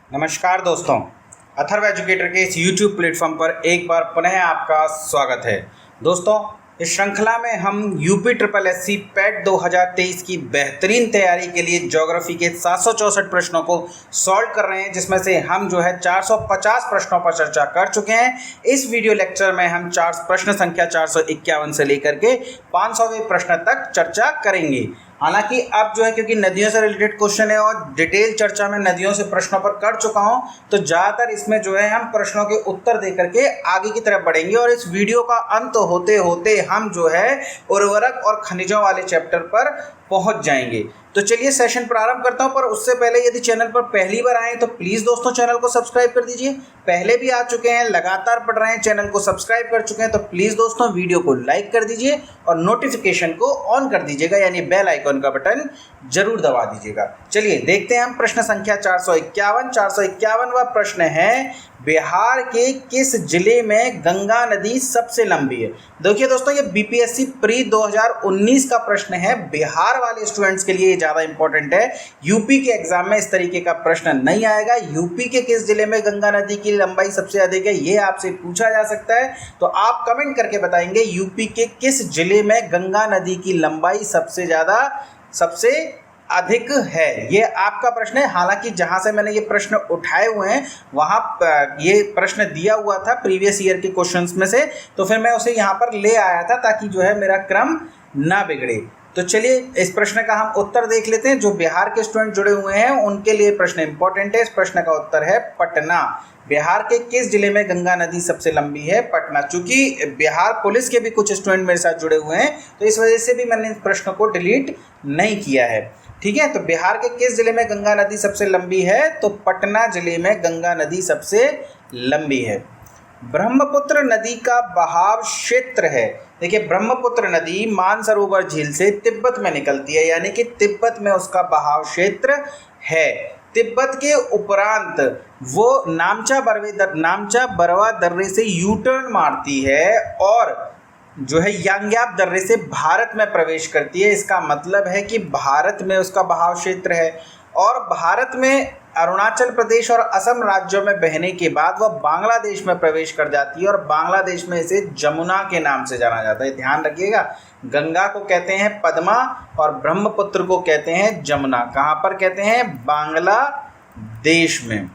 नमस्कार दोस्तों, अथर्व एजुकेटर के इस YouTube प्लेटफॉर्म पर एक बार पुनः आपका स्वागत है। दोस्तों, इस श्रृंखला में हम यूपी ट्रिपल एससी पैट 2023 की बेहतरीन तैयारी के लिए ज्योग्राफी के 764 प्रश्नों को सॉल्व कर रहे हैं, जिसमें से हम 450 प्रश्नों पर चर्चा कर चुके हैं। इस वीडियो लेक्चर में हम प्रश्न संख्या 451 से लेकर के 500वें प्रश्न तक चर्चा करेंगे। हालांकि अब क्योंकि नदियों से रिलेटेड क्वेश्चन है और डिटेल चर्चा में नदियों से प्रश्नों पर कर चुका हूं, तो ज़्यादातर इसमें हम प्रश्नों के उत्तर दे करके आगे की तरफ बढ़ेंगे और इस वीडियो का अंत होते होते हम उर्वरक और खनिजों वाले चैप्टर पर पहुंच जाएंगे। तो चलिए सेशन प्रारंभ करता हूं, पर उससे पहले यदि चैनल पर पहली बार आए तो प्लीज़ दोस्तों चैनल को सब्सक्राइब कर दीजिए। पहले भी आ चुके हैं, लगातार पढ़ रहे हैं, चैनल को सब्सक्राइब कर चुके हैं तो प्लीज़ दोस्तों वीडियो को लाइक कर दीजिए और नोटिफिकेशन को ऑन कर दीजिएगा, यानी बेल आइकॉन का बटन जरूर दबा दीजिएगा। चलिए देखते हैं हम प्रश्न संख्या 451वां प्रश्न है, बिहार के किस जिले में गंगा नदी सबसे लंबी है। देखिए दोस्तों, ये बीपीएससी प्री 2019 का प्रश्न है। बिहार वाले स्टूडेंट्स के लिए ज़्यादा इंपॉर्टेंट है। यूपी के एग्जाम में इस तरीके का प्रश्न नहीं आएगा। यूपी के किस जिले में गंगा नदी की लंबाई सबसे अधिक है, ये आपसे पूछा जा सकता है। तो आप कमेंट करके बताएंगे यूपी के किस जिले में गंगा नदी की लंबाई सबसे अधिक है। ये आपका प्रश्न है। हालांकि जहां से मैंने ये प्रश्न उठाए हुए हैं वहां ये प्रश्न दिया हुआ था प्रीवियस ईयर के क्वेश्चंस में से, तो फिर मैं उसे यहाँ पर ले आया था ताकि मेरा क्रम ना बिगड़े। तो चलिए इस प्रश्न का हम उत्तर देख लेते हैं। जो बिहार के स्टूडेंट जुड़े हुए हैं उनके लिए प्रश्न इंपॉर्टेंट है। इस प्रश्न का उत्तर है पटना। बिहार के किस जिले में गंगा नदी सबसे लंबी है? पटना। चूंकि बिहार पुलिस के भी कुछ स्टूडेंट मेरे साथ जुड़े हुए हैं तो इस वजह से भी मैंने इस प्रश्न को डिलीट नहीं किया है। ठीक है, तो बिहार के किस जिले में गंगा नदी सबसे लंबी है? तो पटना जिले में गंगा नदी सबसे लंबी है। ब्रह्मपुत्र नदी का बहाव क्षेत्र है। देखिए, ब्रह्मपुत्र नदी मानसरोवर झील से तिब्बत में निकलती है, यानी कि तिब्बत में उसका बहाव क्षेत्र है। तिब्बत के उपरांत वो नामचा बरवा दर्रे से यू टर्न मारती है और यांग्याप दर्रे से भारत में प्रवेश करती है। इसका मतलब है कि भारत में उसका बहाव क्षेत्र है और भारत में अरुणाचल प्रदेश और असम राज्यों में बहने के बाद वह बांग्लादेश में प्रवेश कर जाती है और बांग्लादेश में इसे जमुना के नाम से जाना जाता है। ध्यान रखिएगा, गंगा को कहते हैं पद्मा और ब्रह्मपुत्र को कहते हैं जमुना। कहाँ पर कहते हैं? बांग्लादेश में।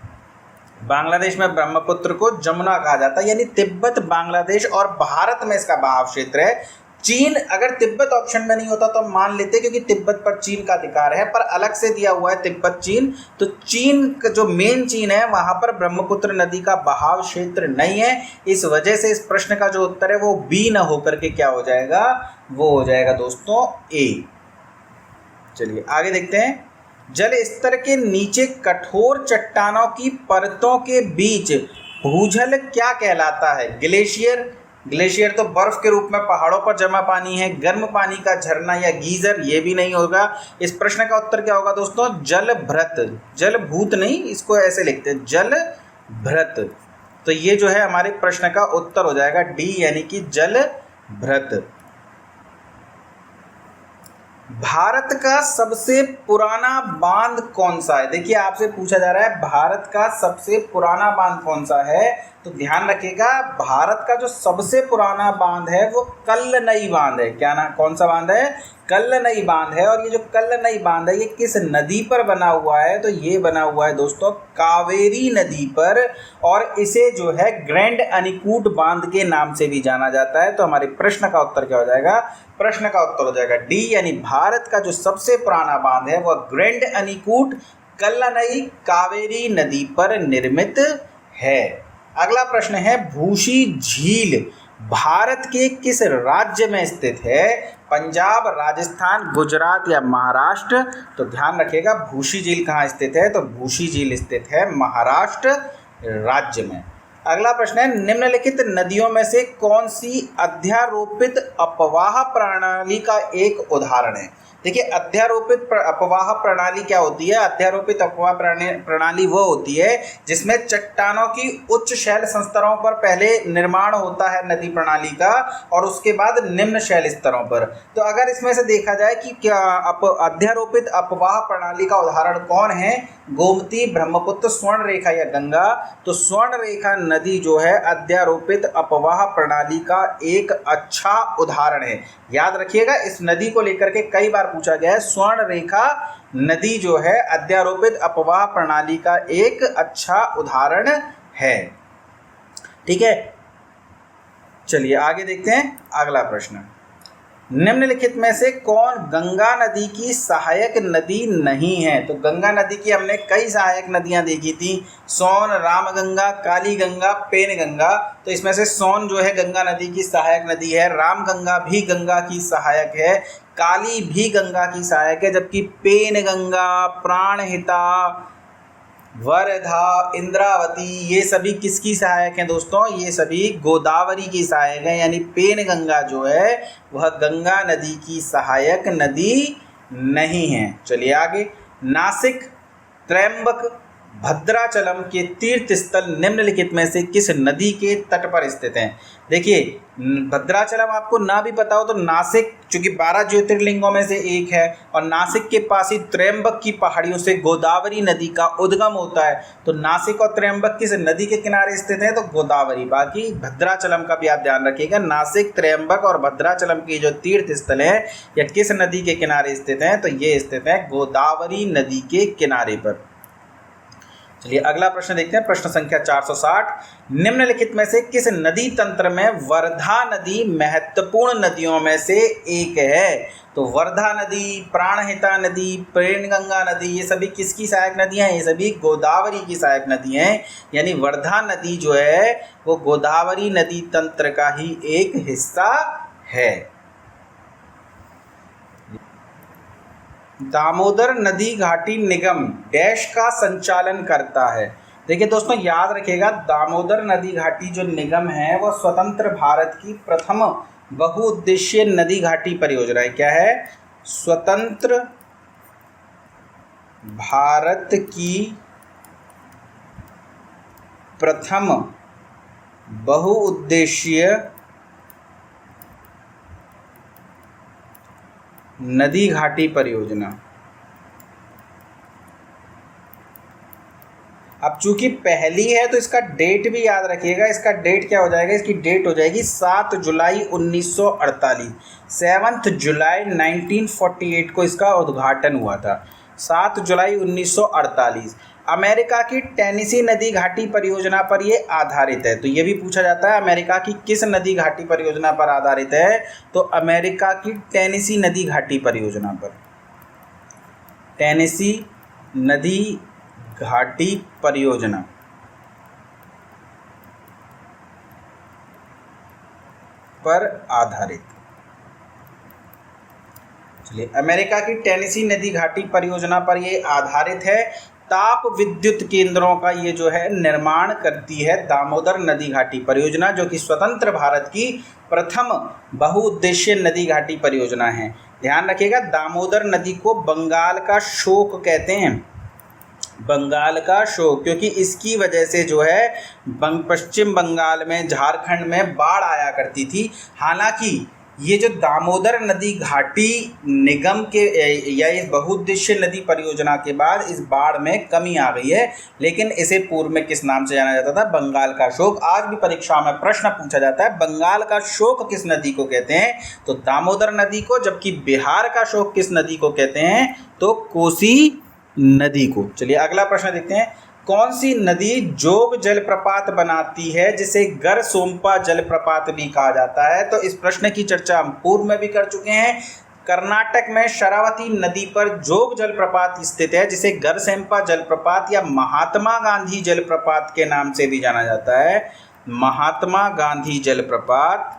बांग्लादेश में ब्रह्मपुत्र को जमुना कहा जाता है, यानी तिब्बत, बांग्लादेश और भारत में इसका बहाव क्षेत्र है। चीन, अगर तिब्बत ऑप्शन में नहीं होता तो हम मान लेते क्योंकि तिब्बत पर चीन का अधिकार है, पर अलग से दिया हुआ है तिब्बत चीन, तो चीन का जो मेन चीन है वहां पर ब्रह्मपुत्र नदी का बहाव क्षेत्र नहीं है। इस वजह से इस प्रश्न का जो उत्तर है वो बी न होकर के क्या हो जाएगा? वो हो जाएगा दोस्तों ए। चलिए आगे देखते हैं। जल स्तर के नीचे कठोर चट्टानों की परतों के बीच भूजल क्या कहलाता है? ग्लेशियर। ग्लेशियर तो बर्फ के रूप में पहाड़ों पर जमा पानी है। गर्म पानी का झरना या गीजर, ये भी नहीं होगा। इस प्रश्न का उत्तर क्या होगा दोस्तों? जलभृत। जलभूत नहीं, इसको ऐसे लिखते हैं, जलभृत। तो ये हमारे प्रश्न का उत्तर हो जाएगा डी, यानी कि जलभृत। भारत का सबसे पुराना बांध कौन सा है? देखिए, आपसे पूछा जा रहा है भारत का सबसे पुराना बांध कौन सा है, तो ध्यान रखिएगा, भारत का जो सबसे पुराना बांध है वो कल्लनई बांध है। कौन सा बांध है? कल्लनई बांध है। और ये जो कल्लनई बांध है ये किस नदी पर बना हुआ है? तो ये बना हुआ है दोस्तों कावेरी नदी पर, और इसे ग्रैंड अनिकूट बांध के नाम से भी जाना जाता है। तो हमारे प्रश्न का उत्तर क्या हो जाएगा? प्रश्न का उत्तर हो जाएगा डी, यानी भारत का जो सबसे पुराना बांध है वह ग्रैंड अनिकूट कल्लनई कावेरी नदी पर निर्मित है। अगला प्रश्न है, भूशी झील भारत के किस राज्य में स्थित है? पंजाब, राजस्थान, गुजरात या महाराष्ट्र? तो ध्यान रखिएगा, भूशी झील कहाँ स्थित है? तो भूशी झील स्थित है महाराष्ट्र राज्य में। अगला प्रश्न है, निम्नलिखित नदियों में से कौन सी अध्यारोपित अपवाह प्रणाली का एक उदाहरण है? देखिए अध्यारोपित अपवाह प्रणाली क्या होती है? अध्यारोपित अपवाह प्रणाली वो होती है जिसमें चट्टानों की उच्च शैल स्तरों पर पहले निर्माण होता है नदी प्रणाली का और उसके बाद निम्न शैल स्तरों पर। तो अगर इसमें से देखा जाए कि क्या अध्यारोपित अपवाह प्रणाली का उदाहरण कौन है? गोमती, ब्रह्मपुत्र, स्वर्ण रेखा या गंगा। तो स्वर्ण रेखा नदी जो है अध्यारोपित अपवाह प्रणाली का एक अच्छा उदाहरण है। याद रखिएगा, इस नदी को लेकर के कई बार पूछा गया है। स्वर्ण रेखा नदी जो है अध्यारोपित अपवाह प्रणाली का एक अच्छा उदाहरण है। ठीक है, चलिए आगे देखते हैं अगला प्रश्न। निम्नलिखित में से कौन गंगा नदी की सहायक नदी नहीं है? तो गंगा नदी की हमने कई सहायक नदियां देखी थी, सोन, रामगंगा, काली गंगा, पेन गंगा। तो इसमें से सोन जो है गंगा नदी की सहायक नदी है, रामगंगा भी गंगा की सहायक है, काली भी गंगा की सहायक है, जबकि पेन गंगा, प्राणहिता, वर्धा, इंद्रावती ये सभी किसकी सहायक हैं दोस्तों? ये सभी गोदावरी की सहायक हैं। यानी पेन गंगा जो है वह गंगा नदी की सहायक नदी नहीं है। चलिए आगे। नासिक, त्रयंबक, भद्राचलम के तीर्थ स्थल निम्नलिखित में से किस नदी के तट पर स्थित हैं? देखिए भद्राचलम आपको ना भी पता हो तो नासिक, चूंकि 12 ज्योतिर्लिंगों में से एक है और नासिक के पास ही त्रयंबक की पहाड़ियों से गोदावरी नदी का उद्गम होता है। तो नासिक और त्रयंबक किस नदी के किनारे स्थित है? तो गोदावरी। बाकी भद्राचलम का भी आप ध्यान रखिएगा, नासिक, त्रयंबक और भद्राचलम की जो तीर्थ स्थल है या किस नदी के किनारे स्थित हैं? तो ये स्थित है गोदावरी नदी के किनारे पर। चलिए अगला प्रश्न देखते हैं, प्रश्न संख्या 460। निम्नलिखित में से किस नदी तंत्र में वर्धा नदी महत्वपूर्ण नदियों में से एक है? तो वर्धा नदी, प्राणहिता नदी, पेनगंगा नदी ये सभी किसकी सहायक नदियां हैं? ये सभी गोदावरी की सहायक नदी हैं। यानी वर्धा नदी जो है वो गोदावरी नदी तंत्र का ही एक हिस्सा है। दामोदर नदी घाटी निगम डैश का संचालन करता है। देखिए दोस्तों याद रखिएगा, दामोदर नदी घाटी जो निगम है वह स्वतंत्र भारत की प्रथम बहुउद्देशीय नदी घाटी परियोजना है। क्या है? स्वतंत्र भारत की प्रथम बहुउद्देशीय नदी घाटी परियोजना। अब चूंकि पहली है तो इसका डेट भी याद रखिएगा। इसका डेट क्या हो जाएगा? इसकी डेट हो जाएगी 7 जुलाई 1948। 7 जुलाई 1948 को इसका उद्घाटन हुआ था। 7 जुलाई 1948। अमेरिका की टेनेसी नदी घाटी परियोजना पर ये आधारित है। तो ये भी पूछा जाता है अमेरिका की किस नदी घाटी परियोजना पर आधारित है? तो अमेरिका की टेनेसी नदी घाटी परियोजना पर। टेनेसी नदी घाटी परियोजना पर आधारित। चलिए अमेरिका की टेनेसी नदी घाटी परियोजना पर ये आधारित है। ताप विद्युत केंद्रों का ये जो है निर्माण करती है दामोदर नदी घाटी परियोजना, जो कि स्वतंत्र भारत की प्रथम बहुउद्देशीय नदी घाटी परियोजना है। ध्यान रखिएगा, दामोदर नदी को बंगाल का शोक कहते हैं। बंगाल का शोक, क्योंकि इसकी वजह से जो है पश्चिम बंगाल में, झारखंड में बाढ़ आया करती थी। हालांकि ये जो दामोदर नदी घाटी निगम के या इस बहुउद्देशीय नदी परियोजना के बाद इस बाढ़ में कमी आ गई है, लेकिन इसे पूर्व में किस नाम से जाना जाता था? बंगाल का शोक। आज भी परीक्षा में प्रश्न पूछा जाता है बंगाल का शोक किस नदी को कहते हैं? तो दामोदर नदी को। जबकि बिहार का शोक किस नदी को कहते हैं? तो कोसी नदी को। चलिए अगला प्रश्न देखते हैं। कौन सी नदी जोग जलप्रपात बनाती है जिसे गरसोमपा जलप्रपात भी कहा जाता है? तो इस प्रश्न की चर्चा हम पूर्व में भी कर चुके हैं। कर्नाटक में शरावती नदी पर जोग जलप्रपात स्थित है, जिसे गरसेम्पा जलप्रपात या महात्मा गांधी जलप्रपात के नाम से भी जाना जाता है। महात्मा गांधी जलप्रपात।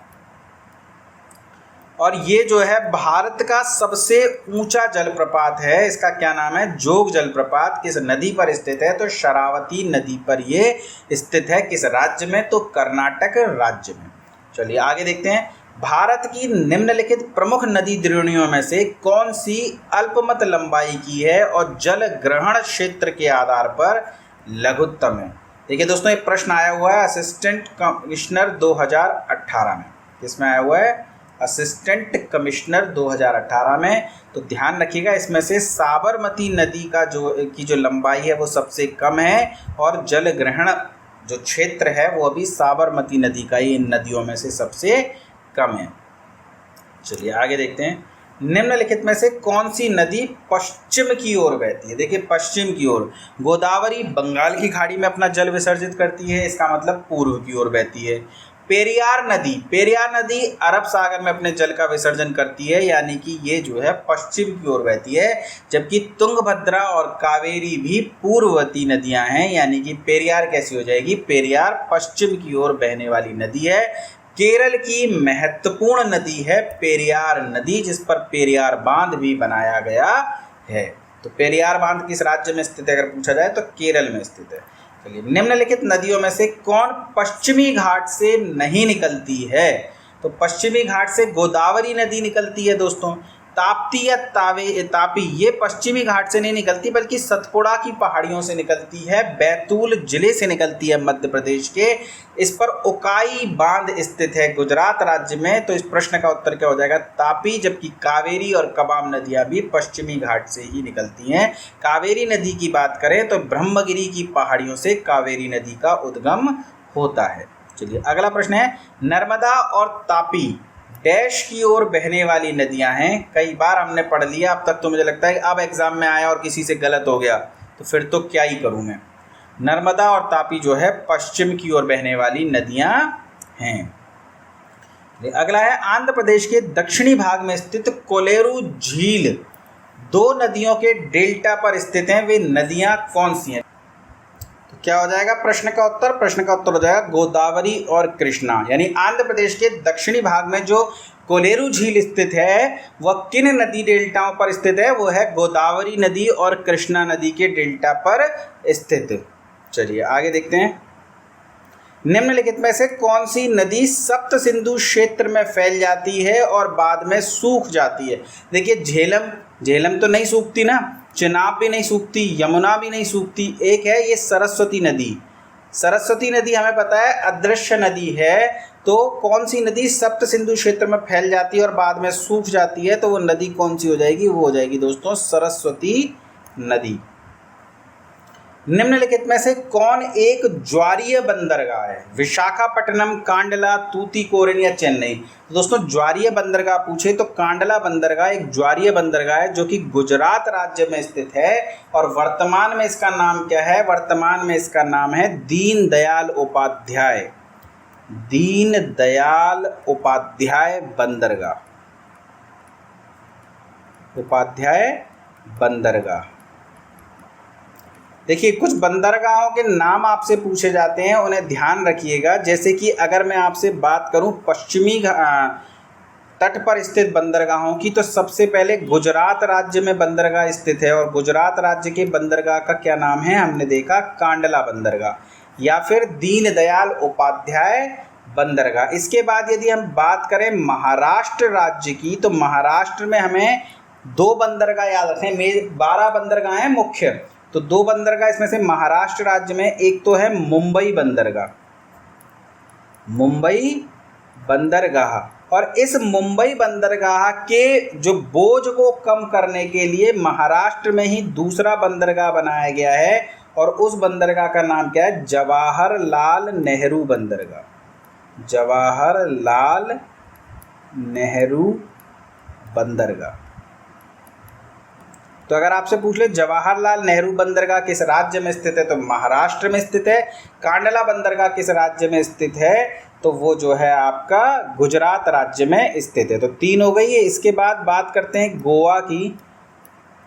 और ये जो है भारत का सबसे ऊंचा जलप्रपात है। इसका क्या नाम है? जोग जलप्रपात। किस नदी पर स्थित है? तो शरावती नदी पर ये स्थित है। किस राज्य में? तो कर्नाटक राज्य में। चलिए आगे देखते हैं। भारत की निम्नलिखित प्रमुख नदी द्रोणियों में से कौन सी अल्पमत लंबाई की है और जल ग्रहण क्षेत्र के आधार पर लघुत्तम है? देखिए दोस्तों, ये प्रश्न आया हुआ है असिस्टेंट कमिश्नर 2018 में। किसमें आया हुआ है? असिस्टेंट कमिश्नर 2018 में। तो ध्यान रखिएगा, इसमें से साबरमती नदी का जो लंबाई है वो सबसे कम है और जल ग्रहण जो क्षेत्र है वो अभी साबरमती नदी का ही इन नदियों में से सबसे कम है। चलिए आगे देखते हैं। निम्नलिखित में से कौन सी नदी पश्चिम की ओर बहती है? देखिए पश्चिम की ओर गोदावरी बंगाल की खाड़ी में अपना जल विसर्जित करती है, इसका मतलब पूर्व की ओर बहती है। पेरियार नदी अरब सागर में अपने जल का विसर्जन करती है, यानी कि ये जो है पश्चिम की ओर बहती है। जबकि तुंगभद्रा और कावेरी भी पूर्ववर्ती नदियां हैं, यानी कि पेरियार कैसी हो जाएगी? पेरियार पश्चिम की ओर बहने वाली नदी है। केरल की महत्वपूर्ण नदी है पेरियार नदी, जिस पर पेरियार बांध भी बनाया गया है। तो पेरियार बांध किस राज्य में स्थित है अगर पूछा जाए तो केरल में स्थित है। चलिए, निम्नलिखित नदियों में से कौन पश्चिमी घाट से नहीं निकलती है? तो पश्चिमी घाट से गोदावरी नदी निकलती है दोस्तों। ताप्ती या तापी ये पश्चिमी घाट से नहीं निकलती बल्कि सतपुड़ा की पहाड़ियों से निकलती है, बैतूल जिले से निकलती है मध्य प्रदेश के। इस पर उकाई बांध स्थित है गुजरात राज्य में। तो इस प्रश्न का उत्तर क्या हो जाएगा? तापी। जबकि कावेरी और कबाम नदियां भी पश्चिमी घाट से ही निकलती हैं। कावेरी नदी की बात करें तो ब्रह्मगिरी की पहाड़ियों से कावेरी नदी का उद्गम होता है। चलिए अगला प्रश्न है, नर्मदा और तापी डैश की ओर बहने वाली नदियां हैं। कई बार हमने पढ़ लिया, अब तक तो मुझे लगता है कि अब एग्जाम में आया और किसी से गलत हो गया तो फिर तो क्या ही करूं मैं। नर्मदा और तापी जो है पश्चिम की ओर बहने वाली नदियां हैं। अगला है, आंध्र प्रदेश के दक्षिणी भाग में स्थित कोलेरू झील दो नदियों के डेल्टा पर स्थित हैं। वे नदियां कौन सी हैं? क्या हो जाएगा प्रश्न का उत्तर? प्रश्न का उत्तर हो जाएगा गोदावरी और कृष्णा। यानी आंध्र प्रदेश के दक्षिणी भाग में जो कोलेरू झील स्थित है वह किन नदी डेल्टाओं पर स्थित है? वो है गोदावरी नदी और कृष्णा नदी के डेल्टा पर स्थित। चलिए आगे देखते हैं। निम्नलिखित में से कौन सी नदी सप्त सिंधु क्षेत्र में फैल जाती है और बाद में सूख जाती है? देखिए झेलम तो नहीं सूखती ना, चिनाब भी नहीं सूखती, यमुना भी नहीं सूखती। एक है ये सरस्वती नदी। सरस्वती नदी हमें पता है अदृश्य नदी है। तो कौन सी नदी सप्त सिंधु क्षेत्र में फैल जाती है और बाद में सूख जाती है? तो वो नदी कौन सी हो जाएगी? वो हो जाएगी दोस्तों सरस्वती नदी। निम्नलिखित में से कौन एक ज्वारीय बंदरगाह है? विशाखापट्टनम, कांडला, तूतीकोरिन या चेन्नई? तो दोस्तों ज्वारीय बंदरगाह पूछे तो कांडला बंदरगाह एक ज्वारीय बंदरगाह है जो कि गुजरात राज्य में स्थित है। और वर्तमान में इसका नाम क्या है? वर्तमान में इसका नाम है दीनदयाल उपाध्याय बंदरगाह। देखिए कुछ बंदरगाहों के नाम आपसे पूछे जाते हैं, उन्हें ध्यान रखिएगा। जैसे कि अगर मैं आपसे बात करूं पश्चिमी तट पर स्थित बंदरगाहों की, तो सबसे पहले गुजरात राज्य में बंदरगाह स्थित है और गुजरात राज्य के बंदरगाह का क्या नाम है? हमने देखा कांडला बंदरगाह या फिर दीनदयाल उपाध्याय बंदरगाह। इसके बाद यदि हम बात करें महाराष्ट्र राज्य की, तो महाराष्ट्र में हमें दो बंदरगाह याद रखें। 12 बंदरगाह हैं मुख्य, तो दो बंदरगाह इसमें से महाराष्ट्र राज्य में, एक तो है मुंबई बंदरगाह और इस मुंबई बंदरगाह के जो बोझ को कम करने के लिए महाराष्ट्र में ही दूसरा बंदरगाह बनाया गया है और उस बंदरगाह का नाम क्या है? जवाहरलाल नेहरू बंदरगाह। तो अगर आपसे पूछ ले जवाहरलाल नेहरू बंदरगाह किस राज्य में स्थित है, तो महाराष्ट्र में स्थित है। कांडला बंदरगाह किस राज्य में स्थित है, तो वो जो है आपका गुजरात राज्य में स्थित है। तो 3 हो गई है। इसके बाद बात करते हैं गोवा की।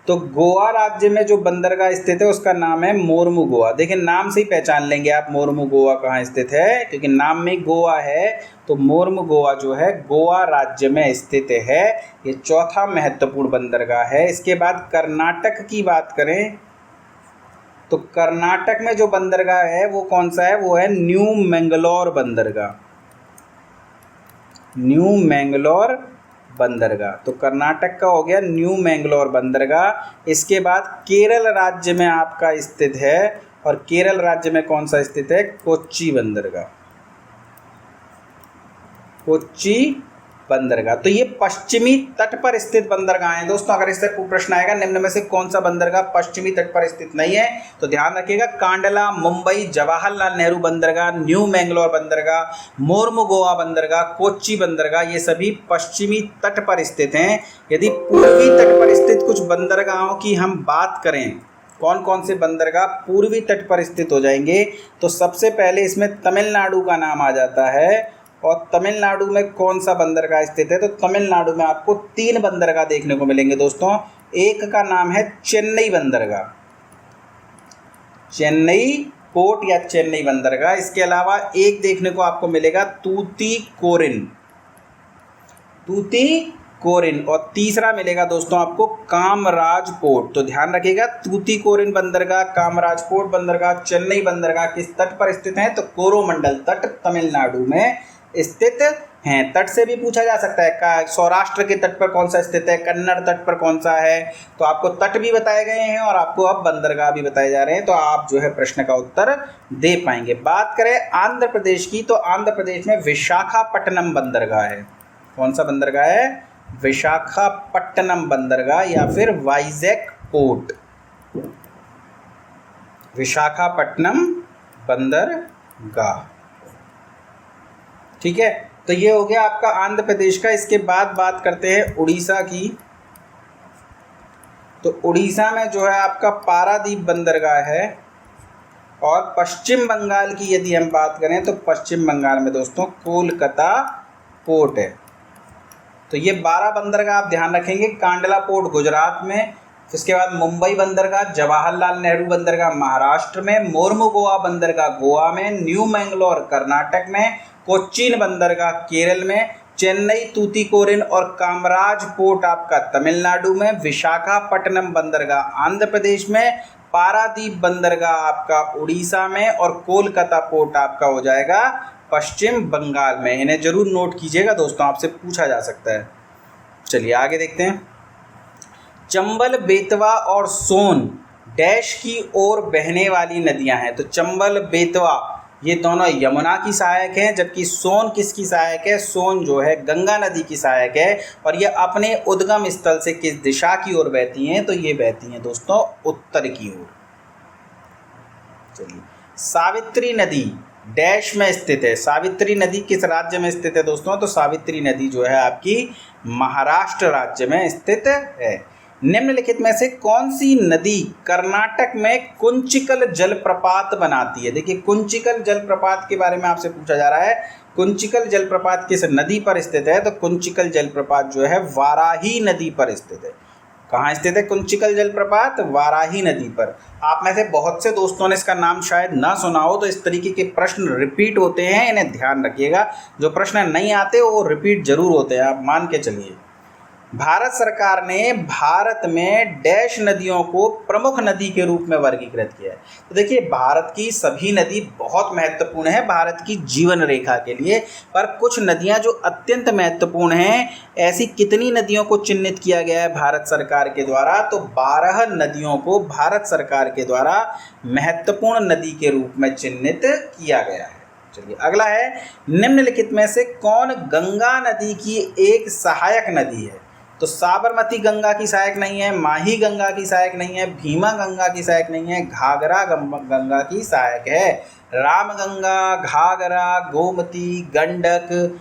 तो गोवा राज्य में जो बंदरगाह स्थित है उसका नाम है मोरमू गोवा। देखिए नाम से ही पहचान लेंगे आप मोरमू गोवा कहाँ स्थित है, क्योंकि नाम में गोवा है। तो मोरमू गोवा जो है गोवा राज्य में स्थित है। ये चौथा महत्वपूर्ण बंदरगाह है। इसके बाद कर्नाटक की बात करें तो कर्नाटक में जो बंदरगाह है वो कौन सा है? वो है न्यू मैंगलोर बंदरगाह। न्यू मैंगलोर बंदरगाह। तो कर्नाटक का हो गया न्यू मैंगलोर बंदरगाह। इसके बाद केरल राज्य में आपका स्थित है, और केरल राज्य में कौन सा स्थित है? कोच्चि बंदरगाह, कोच्चि बंदरगाह। तो ये पश्चिमी तट पर स्थित बंदरगाह हैं दोस्तों। अगर इससे प्रश्न आएगा निम्न में से कौन सा बंदरगाह पश्चिमी तट पर स्थित नहीं है, तो ध्यान रखिएगा कांडला मुंबई जवाहरलाल नेहरू बंदरगाह, न्यू मैंगलोर बंदरगाह, मोर्मुगोआ बंदरगाह, कोच्चि बंदरगाह, ये सभी पश्चिमी तट पर स्थित हैं। यदि पूर्वी तट पर स्थित कुछ बंदरगाहों की हम बात करें, कौन कौन से बंदरगाह पूर्वी तट पर स्थित हो जाएंगे, तो सबसे पहले इसमें तमिलनाडु का नाम आ जाता है। और तमिलनाडु में कौन सा बंदरगाह स्थित है? तो तमिलनाडु में आपको 3 बंदरगाह देखने को मिलेंगे दोस्तों। एक का नाम है चेन्नई बंदरगाह, चेन्नई पोर्ट या चेन्नई बंदरगाह। इसके अलावा एक देखने को आपको मिलेगा तूतीकोरिन, तूतीकोरिन। और तीसरा मिलेगा दोस्तों आपको कामराज पोर्ट। तो ध्यान रखिएगा तूतीकोरिन बंदरगाह, कामराज पोर्ट बंदरगाह, चेन्नई बंदरगाह किस तट पर स्थित हैं? तो कोरोमंडल तट तमिलनाडु में स्थित हैं। तट से भी पूछा जा सकता है, सौराष्ट्र के तट पर कौन सा स्थित है, कन्नड़ तट पर कौन सा है। तो आपको तट भी बताए गए हैं और आपको अब बंदरगाह भी बताए जा रहे हैं, तो आप जो है प्रश्न का उत्तर दे पाएंगे। बात करें आंध्र प्रदेश की, तो आंध्र प्रदेश में विशाखापट्टनम बंदरगाह है। कौन सा बंदरगाह है? विशाखापट्टनम बंदरगाह या फिर वाइजैक पोर्ट, विशाखापट्टनम बंदरगाह। ठीक है, तो ये हो गया आपका आंध्र प्रदेश का। इसके बाद बात करते हैं उड़ीसा की। तो उड़ीसा में जो है आपका पारादीप बंदरगाह है। और पश्चिम बंगाल की यदि हम बात करें, तो पश्चिम बंगाल में दोस्तों कोलकाता पोर्ट है। तो ये 12 बंदरगाह आप ध्यान रखेंगे। कांडला पोर्ट गुजरात में, इसके बाद मुंबई बंदरगाह, जवाहरलाल नेहरू बंदरगाह महाराष्ट्र में, मोर्मुगोआ बंदरगाह गोवा में, न्यू मैंगलोर कर्नाटक में, कोच्चिन बंदरगाह केरल में, चेन्नई तूतीकोरिन और कामराज पोर्ट आपका तमिलनाडु में, विशाखापट्टनम बंदरगाह आंध्र प्रदेश में, पारादीप बंदरगाह आपका उड़ीसा में, और कोलकाता पोर्ट आपका हो जाएगा पश्चिम बंगाल में। इन्हें जरूर नोट कीजिएगा दोस्तों, आपसे पूछा जा सकता है। चलिए आगे देखते हैं। चंबल, बेतवा और सोन डैश की ओर बहने वाली नदियां हैं। तो चंबल, बेतवा ये दोनों यमुना की सहायक हैं, जबकि सोन किसकी सहायक है? सोन जो है गंगा नदी की सहायक है। और ये अपने उद्गम स्थल से किस दिशा की ओर बहती हैं? तो ये बहती हैं दोस्तों उत्तर की ओर। चलिए, सावित्री नदी डैश में स्थित है। सावित्री नदी किस राज्य में स्थित है दोस्तों? तो सावित्री नदी जो है आपकी महाराष्ट्र राज्य में स्थित है। निम्नलिखित में से कौन सी नदी कर्नाटक में कुंचिकल जलप्रपात बनाती है? देखिए, कुंचिकल जलप्रपात के बारे में आपसे पूछा जा रहा है। कुंचिकल जलप्रपात किस नदी पर स्थित है? तो कुंचिकल जलप्रपात जो है वाराही नदी पर स्थित है। कहाँ स्थित है कुंचिकल जलप्रपात? वाराही नदी पर। आप में से बहुत से दोस्तों ने इसका नाम शायद ना सुना हो, तो इस तरीके के प्रश्न रिपीट होते हैं, इन्हें ध्यान रखिएगा। जो प्रश्न नहीं आते वो रिपीट जरूर होते हैं, आप मान के चलिए। भारत सरकार ने भारत में डैश नदियों को प्रमुख नदी के रूप में वर्गीकृत किया है। तो देखिए, भारत की सभी नदी बहुत महत्वपूर्ण है भारत की जीवन रेखा के लिए, पर कुछ नदियां जो अत्यंत महत्वपूर्ण हैं, ऐसी कितनी नदियों को चिन्हित किया गया है भारत सरकार के द्वारा? तो 12 नदियों को भारत सरकार के द्वारा महत्वपूर्ण नदी के रूप में चिन्हित किया गया है। चलिए अगला है, निम्नलिखित में से कौन गंगा नदी की एक सहायक नदी है? तो साबरमती गंगा की सहायक नहीं है, माही गंगा की सहायक नहीं है, भीमा गंगा की सहायक नहीं है, घाघरा गंगा की सहायक है। रामगंगा, घाघरा, गोमती, गंडक,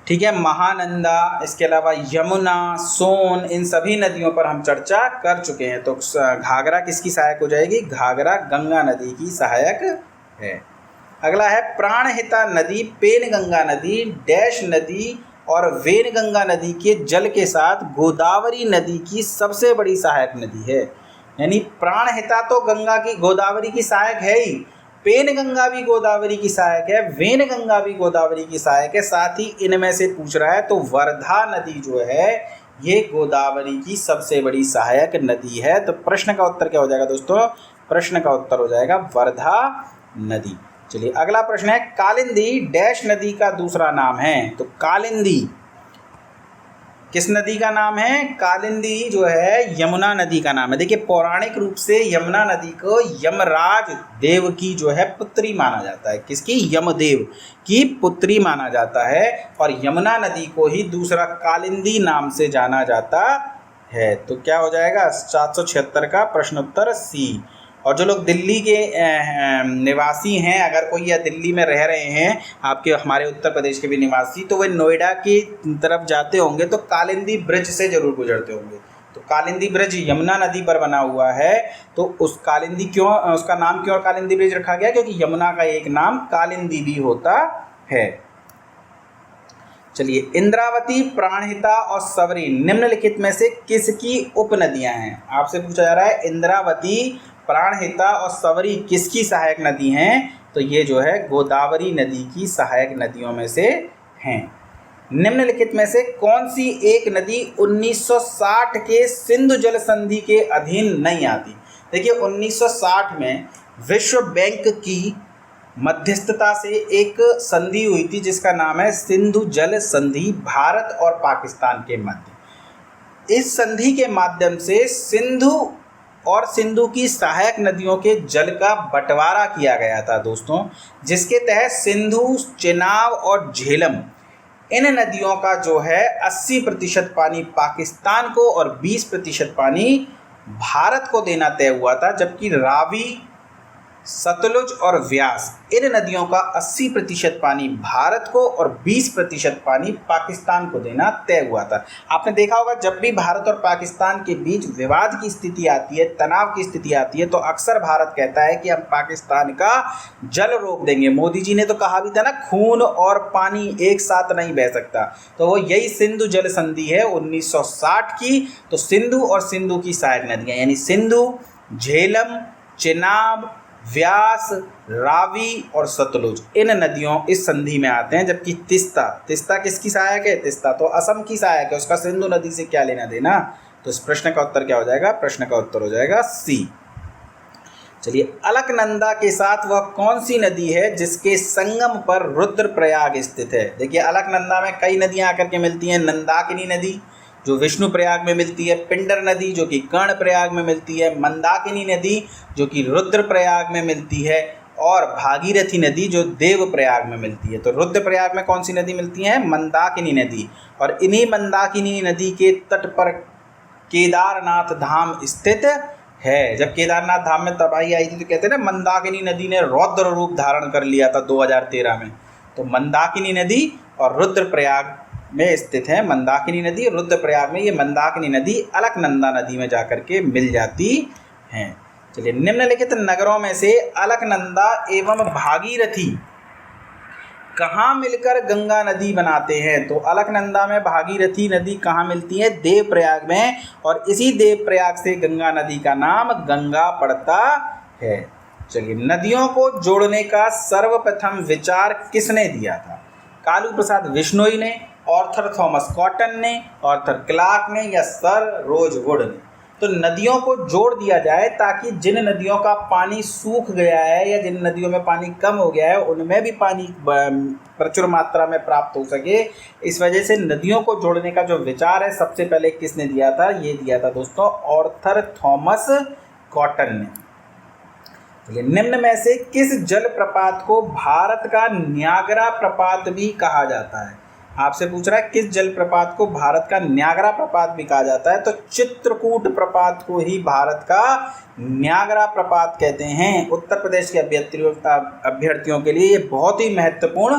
ठीक है, महानंदा, इसके अलावा यमुना, सोन, इन सभी नदियों पर हम चर्चा कर चुके हैं। तो घाघरा किसकी सहायक हो जाएगी? घाघरा गंगा नदी की सहायक है। अगला है, प्राणहिता नदी, पेनगंगा नदी, डैश नदी और वेनगंगा नदी के जल के साथ गोदावरी नदी की सबसे बड़ी सहायक नदी है। यानी प्राणहिता तो गंगा की, गोदावरी की सहायक है ही, पेनगंगा भी गोदावरी की सहायक है, वेनगंगा भी गोदावरी की सहायक है। साथ ही इनमें से पूछ रहा है तो वर्धा नदी जो है ये गोदावरी की सबसे बड़ी सहायक नदी है। तो प्रश्न का उत्तर क्या हो जाएगा दोस्तों? प्रश्न का उत्तर हो जाएगा वर्धा नदी। चलिए अगला प्रश्न है, कालिंदी डैश नदी का दूसरा नाम है। तो कालिंदी किस नदी का नाम है? कालिंदी जो है यमुना नदी का नाम है। देखिए पौराणिक रूप से यमुना नदी को यमराज देव की जो है पुत्री माना जाता है। किसकी? यमदेव की पुत्री माना जाता है और यमुना नदी को ही दूसरा कालिंदी नाम से जाना जाता है। तो क्या हो जाएगा 776 का प्रश्न उत्तर सी। और जो लोग दिल्ली के निवासी हैं, अगर कोई या दिल्ली में रह रहे हैं आपके हमारे उत्तर प्रदेश के भी निवासी, तो वे नोएडा की तरफ जाते होंगे तो कालिंदी ब्रिज से ज़रूर गुजरते होंगे। तो कालिंदी ब्रिज यमुना नदी पर बना हुआ है। तो उस कालिंदी क्यों, उसका नाम क्यों कालिंदी ब्रिज रखा गया? क्योंकि यमुना का एक नाम कालिंदी भी होता है। चलिए, इंद्रावती, प्राणहिता और सवरी निम्नलिखित में से किसकी उपनदियां हैं? आपसे पूछा जा रहा है इंद्रावती, प्राणहिता और सवरी किसकी सहायक नदी हैं? तो ये जो है गोदावरी नदी की सहायक नदियों में से हैं। निम्नलिखित में से कौन सी एक नदी 1960 के सिंधु जल संधि के अधीन नहीं आती? देखिए 1960 में विश्व बैंक की मध्यस्थता से एक संधि हुई थी जिसका नाम है सिंधु जल संधि, भारत और पाकिस्तान के मध्य। इस संधि के माध्यम से सिंधु और सिंधु की सहायक नदियों के जल का बंटवारा किया गया था दोस्तों, जिसके तहत सिंधु, चेनाब और झेलम इन नदियों का जो है 80% पानी पाकिस्तान को और 20% पानी भारत को देना तय हुआ था। जबकि रावी, सतलुज और व्यास इन नदियों का 80% पानी भारत को और 20% पानी पाकिस्तान को देना तय हुआ था। आपने देखा होगा जब भी भारत और पाकिस्तान के बीच विवाद की स्थिति आती है, तनाव की स्थिति आती है, तो अक्सर भारत कहता है कि हम पाकिस्तान का जल रोक देंगे। मोदी जी ने तो कहा भी था ना, खून और पानी एक साथ नहीं बह सकता। तो वो यही सिंधु जल संधि है 1960 की। तो सिंधु और सिंधु की सहायक नदियाँ यानी सिंधु, झेलम, चेनाब, व्यास, रावी और सतलुज इन नदियों इस संधि में आते हैं। जबकि तिस्ता किसकी सहायक है? तिस्ता तो असम की सहायक है, उसका सिंधु नदी से क्या लेना देना। तो इस प्रश्न का उत्तर क्या हो जाएगा? प्रश्न का उत्तर हो जाएगा सी। चलिए, अलकनंदा के साथ वह कौन सी नदी है जिसके संगम पर रुद्रप्रयाग स्थित है? देखिए अलकनंदा में कई नदियां आकर के मिलती हैं। नंदाकिनी नदी जो विष्णु प्रयाग में मिलती है, पिंडर नदी जो कि कर्ण प्रयाग में मिलती है, मंदाकिनी नदी जो कि रुद्र प्रयाग में मिलती है और भागीरथी नदी जो देव प्रयाग में मिलती है। तो रुद्र प्रयाग में कौन सी नदी मिलती है? मंदाकिनी नदी। और इन्हीं मंदाकिनी नदी के तट पर केदारनाथ धाम स्थित है। जब केदारनाथ धाम में तबाही आई थी तो कहते हैं ना, मंदाकिनी नदी ने रौद्र रूप धारण कर लिया था 2013 में। तो मंदाकिनी नदी और रुद्रप्रयाग में स्थित है। मंदाकिनी नदी और रुद्रप्रयाग में ये मंदाकिनी नदी अलकनंदा नदी में जाकर के मिल जाती हैं। चलिए, निम्नलिखित नगरों में से अलकनंदा एवं भागीरथी कहाँ मिलकर गंगा नदी बनाते हैं? तो अलकनंदा में भागीरथी नदी कहाँ मिलती है? देवप्रयाग में। और इसी देवप्रयाग से गंगा नदी का नाम गंगा पड़ता है। चलिए, नदियों को जोड़ने का सर्वप्रथम विचार किसने दिया था? कालू प्रसाद बिश्नोई ने, आर्थर थॉमस कॉटन ने, आर्थर क्लार्क ने या सर रोजवुड ने? तो नदियों को जोड़ दिया जाए ताकि जिन नदियों का पानी सूख गया है या जिन नदियों में पानी कम हो गया है उनमें भी पानी प्रचुर मात्रा में प्राप्त हो सके। इस वजह से नदियों को जोड़ने का जो विचार है सबसे पहले किसने दिया था? ये दिया था दोस्तों आर्थर थॉमस कॉटन ने। निम्न में से किस जल प्रपात को भारत का न्यागरा प्रपात भी कहा जाता है? आपसे पूछ रहा है किस जल प्रपात को भारत का न्यागरा प्रपात भी कहा जाता है? तो चित्रकूट प्रपात को ही भारत का न्यागरा प्रपात कहते हैं। उत्तर प्रदेश के अभ्यर्थियों के लिए ये बहुत ही महत्वपूर्ण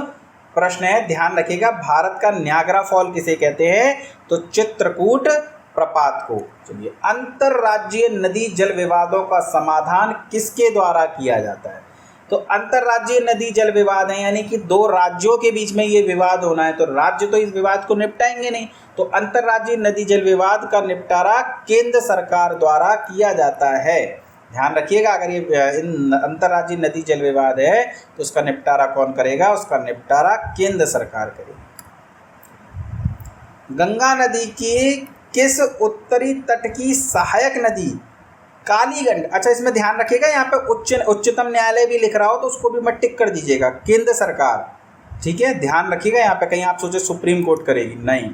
प्रश्न है, ध्यान रखिएगा। भारत का न्यागरा फॉल किसे कहते हैं? तो चित्रकूट प्रपात को। चलिए, अंतरराज्यीय नदी जल विवादों का समाधान किसके द्वारा किया जाता है? तो अंतरराज्यीय नदी जल विवाद है यानी कि दो राज्यों के बीच में ये विवाद होना है, तो राज्य तो इस विवाद को निपटाएंगे नहीं। तो अंतरराज्यीय नदी जल विवाद का निपटारा केंद्र सरकार द्वारा किया जाता है। ध्यान रखिएगा, अगर ये इन अंतरराज्यीय नदी जल विवाद है तो उसका निपटारा कौन करेगा? उसका निपटारा केंद्र सरकार करेगी। गंगा नदी की किस उत्तरी तट की सहायक नदी कालीगंडक, अच्छा इसमें ध्यान रखिएगा, यहाँ पे उच्चतम न्यायालय भी लिख रहा हो तो उसको भी मत टिक कर दीजिएगा, केंद्र सरकार, ठीक है, ध्यान रखिएगा। यहाँ पे कहीं आप सोचे सुप्रीम कोर्ट करेगी, नहीं।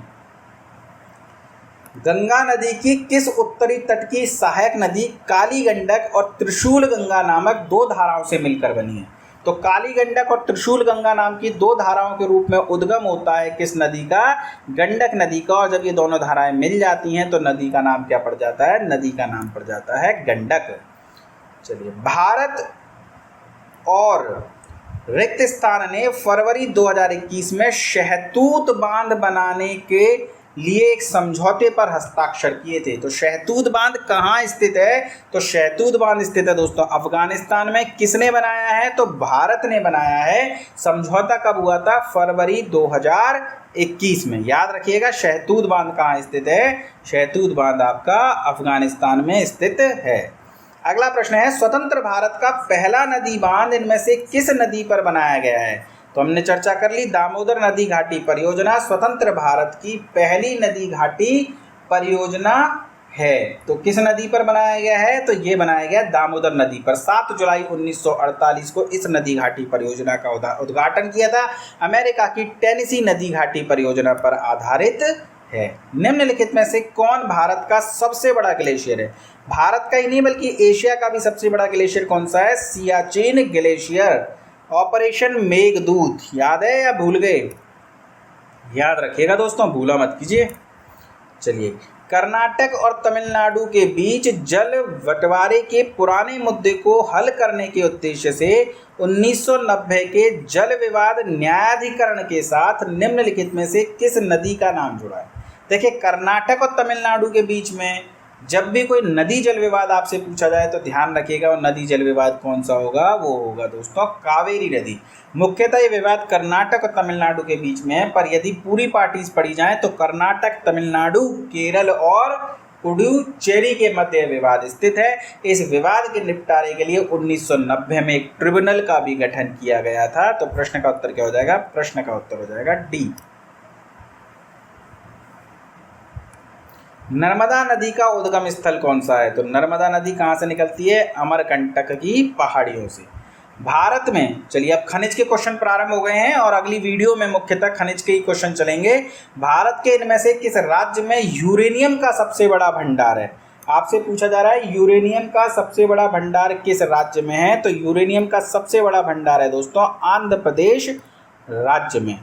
गंगा नदी की किस उत्तरी तट की सहायक नदी काली गंडक और त्रिशूल गंगा नामक दो धाराओं से मिलकर बनी है? तो काली गंडक और त्रिशूल गंगा नाम की दो धाराओं के रूप में उद्गम होता है किस नदी का? गंडक नदी का। और जब ये दोनों धाराएं मिल जाती हैं तो नदी का नाम क्या पड़ जाता है? नदी का नाम पड़ जाता है गंडक। चलिए, भारत और रिक्तस्थान ने फरवरी 2021 में शहतूत बांध बनाने के लिए एक समझौते पर हस्ताक्षर किए थे। तो शहतूत बांध कहाँ स्थित है? तो शहतूत बांध स्थित है दोस्तों अफगानिस्तान में। किसने बनाया है? तो भारत ने बनाया है। समझौता कब हुआ था? फरवरी 2021 में। याद रखिएगा, शहतूत बांध कहाँ स्थित है? शहतूत बांध आपका अफगानिस्तान में स्थित है। अगला प्रश्न है, स्वतंत्र भारत का पहला नदी बांध इनमें से किस नदी पर बनाया गया है? तो हमने चर्चा कर ली, दामोदर नदी घाटी परियोजना स्वतंत्र भारत की पहली नदी घाटी परियोजना है। तो किस नदी पर बनाया गया है? तो ये बनाया गया दामोदर नदी पर। 7 जुलाई 1948 को इस नदी घाटी परियोजना का उद्घाटन किया था। अमेरिका की टेनेसी नदी घाटी परियोजना पर आधारित है। निम्नलिखित में से कौन भारत का सबसे बड़ा ग्लेशियर है? भारत का ही नहीं बल्कि एशिया का भी सबसे बड़ा ग्लेशियर कौन सा है? सियाचिन ग्लेशियर। ऑपरेशन मेघदूत याद है या भूल गए? याद रखिएगा दोस्तों, भूला मत कीजिए। चलिए, कर्नाटक और तमिलनाडु के बीच जल बंटवारे के पुराने मुद्दे को हल करने के उद्देश्य से 1990 के जल विवाद न्यायाधिकरण के साथ निम्नलिखित में से किस नदी का नाम जुड़ा है? देखिए, कर्नाटक और तमिलनाडु के बीच में जब भी कोई नदी जल विवाद आपसे पूछा जाए तो ध्यान रखिएगा वो नदी जल विवाद कौन सा होगा? वो होगा दोस्तों कावेरी नदी। मुख्यतः ये विवाद कर्नाटक और तमिलनाडु के बीच में है, पर यदि पूरी पार्टीज पढ़ी जाए तो कर्नाटक, तमिलनाडु, केरल और पुडुचेरी के मध्य विवाद स्थित है। इस विवाद के निपटारे के लिए 1990 में एक ट्रिब्यूनल का भी गठन किया गया था। तो प्रश्न का उत्तर क्या हो जाएगा? प्रश्न का उत्तर हो जाएगा डी। नर्मदा नदी का उद्गम स्थल कौन सा है? तो नर्मदा नदी कहाँ से निकलती है? अमरकंटक की पहाड़ियों से। भारत में, चलिए अब खनिज के क्वेश्चन प्रारंभ हो गए हैं और अगली वीडियो में मुख्यतः खनिज के ही क्वेश्चन चलेंगे। भारत के इनमें से किस राज्य में यूरेनियम का सबसे बड़ा भंडार है? आपसे पूछा जा रहा है यूरेनियम का सबसे बड़ा भंडार किस राज्य में है? तो यूरेनियम का सबसे बड़ा भंडार है दोस्तों आंध्र प्रदेश राज्य में।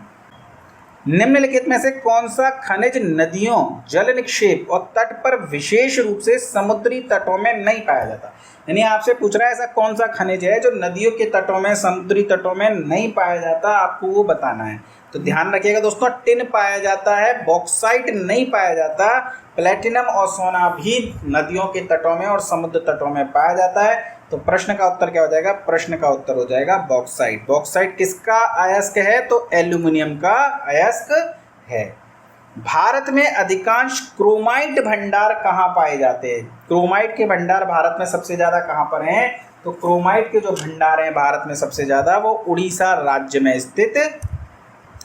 निम्नलिखित में से कौन सा खनिज नदियों, जल निक्षेप और तट पर विशेष रूप से समुद्री तटों में नहीं पाया जाता? यानी आपसे पूछ रहा है ऐसा कौन सा खनिज है जो नदियों के तटों में, समुद्री तटों में नहीं पाया जाता, आपको वो बताना है। तो ध्यान रखिएगा दोस्तों, टिन पाया जाता है, बॉक्साइट नहीं पाया जाता, प्लेटिनम और सोना भी नदियों के तटों में और समुद्र तटों में पाया जाता है। तो प्रश्न का उत्तर क्या हो जाएगा? प्रश्न का उत्तर हो जाएगा बॉक्साइट। बॉक्साइट किसका अयस्क है? तो एल्यूमिनियम का अयस्क है। भारत में अधिकांश क्रोमाइट भंडार कहाँ पाए जाते हैं? क्रोमाइट के भंडार भारत में सबसे ज़्यादा कहाँ पर हैं? तो क्रोमाइट के जो भंडार हैं भारत में सबसे ज़्यादा वो उड़ीसा राज्य में स्थित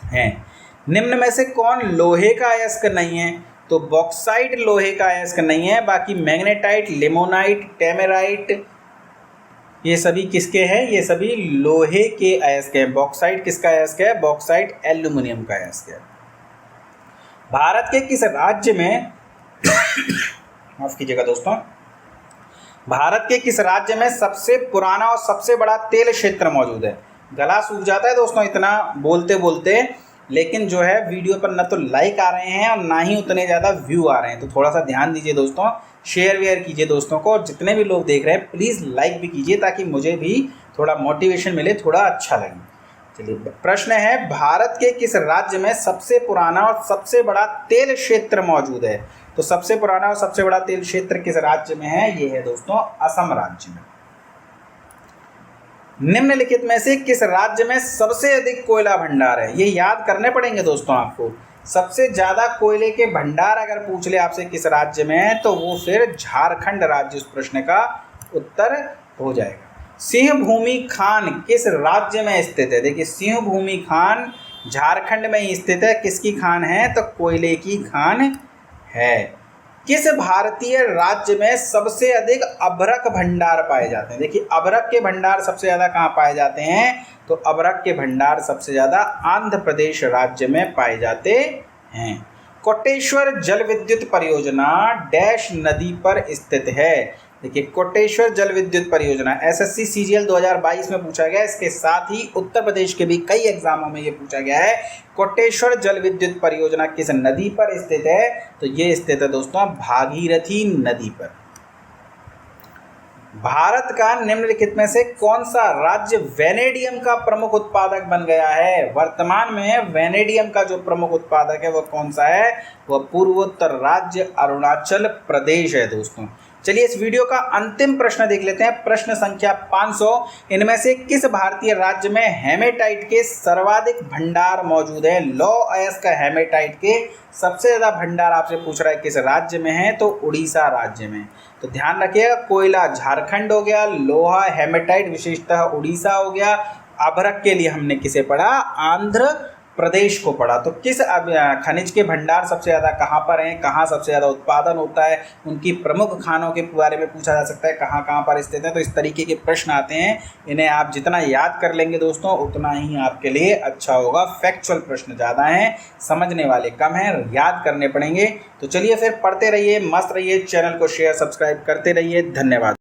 हैं। निम्न में से कौन लोहे का अयस्क नहीं है? तो बॉक्साइट लोहे का अयस्क नहीं है, बाकी मैग्नेटाइट, लिमोनाइट, टेमेराइट ये सभी किसके हैं? ये सभी लोहे के अयस्क हैं। बॉक्साइट किसका अयस्क है? बॉक्साइट एल्यूमिनियम का अयस्क है। भारत के किस राज्य में माफ कीजिएगा दोस्तों, भारत के किस राज्य में सबसे पुराना और सबसे बड़ा तेल क्षेत्र मौजूद है? गला सूख जाता है दोस्तों इतना बोलते बोलते, लेकिन जो है वीडियो पर न तो लाइक आ रहे हैं और ना ही उतने ज़्यादा व्यू आ रहे हैं। तो थोड़ा सा ध्यान दीजिए दोस्तों, शेयर वेयर कीजिए दोस्तों को, और जितने भी लोग देख रहे हैं प्लीज़ लाइक भी कीजिए ताकि मुझे भी थोड़ा मोटिवेशन मिले, थोड़ा अच्छा लगे। चलिए, प्रश्न है, भारत के किस राज्य में सबसे पुराना और सबसे बड़ा तेल क्षेत्र मौजूद है? तो सबसे पुराना और सबसे बड़ा तेल क्षेत्र किस राज्य में है? ये है दोस्तों असम राज्य में। निम्नलिखित में से किस राज्य में सबसे अधिक कोयला भंडार है? ये याद करने पड़ेंगे दोस्तों आपको। सबसे ज़्यादा कोयले के भंडार अगर पूछ ले आपसे किस राज्य में है तो वो फिर झारखंड राज्य उस प्रश्न का उत्तर हो जाएगा। सिंह भूमि खान किस राज्य में स्थित है? देखिए, सिंह भूमि खान झारखंड में ही स्थित है। किसकी खान है? तो कोयले की खान है। किस भारतीय राज्य में सबसे अधिक अभ्रक भंडार पाए जाते हैं? देखिए, अभ्रक के भंडार सबसे ज़्यादा कहाँ पाए जाते हैं? तो अभ्रक के भंडार सबसे ज़्यादा आंध्र प्रदेश राज्य में पाए जाते हैं। कोटेश्वर जल विद्युत परियोजना डैश नदी पर स्थित है? देखिए, कोटेश्वर जल विद्युत परियोजना एसएससी सीजीएल 2022 में पूछा गया। इसके साथ ही उत्तर प्रदेश के भी कई एग्जामों में ये पूछा गया है। कोटेश्वर जल विद्युत परियोजना किस नदी पर स्थित है? तो ये स्थित है दोस्तों भागीरथी नदी पर। भारत का निम्नलिखित में से कौन सा राज्य वेनेडियम का प्रमुख उत्पादक बन गया है? वर्तमान में वेनेडियम का जो प्रमुख उत्पादक है वो कौन सा है? वह पूर्वोत्तर राज्य अरुणाचल प्रदेश है दोस्तों। चलिए इस वीडियो का अंतिम प्रश्न देख लेते हैं। प्रश्न संख्या 500। इनमें से किस भारतीय राज्य में हेमेटाइट के सर्वाधिक भंडार मौजूद है? लौ अयस्क हेमेटाइट के सबसे ज़्यादा भंडार आपसे पूछ रहा है किस राज्य में है? तो उड़ीसा राज्य में। तो ध्यान रखिएगा, कोयला झारखंड हो गया, लोहा हेमेटाइट विशेषतः उड़ीसा हो गया, अभ्रक के लिए हमने किसे पढ़ा? आंध्र प्रदेश को पढ़ा। तो किस खनिज के भंडार सबसे ज़्यादा कहाँ पर हैं, कहाँ सबसे ज़्यादा उत्पादन होता है, उनकी प्रमुख खानों के बारे में पूछा जा सकता है, कहाँ कहाँ पर स्थित है। तो इस तरीके के प्रश्न आते हैं, इन्हें आप जितना याद कर लेंगे दोस्तों उतना ही आपके लिए अच्छा होगा। फैक्चुअल प्रश्न ज़्यादा हैं, समझने वाले कम हैं, याद करने पड़ेंगे। तो चलिए फिर पढ़ते रहिए, मस्त रहिए, चैनल को शेयर सब्सक्राइब करते रहिए। धन्यवाद।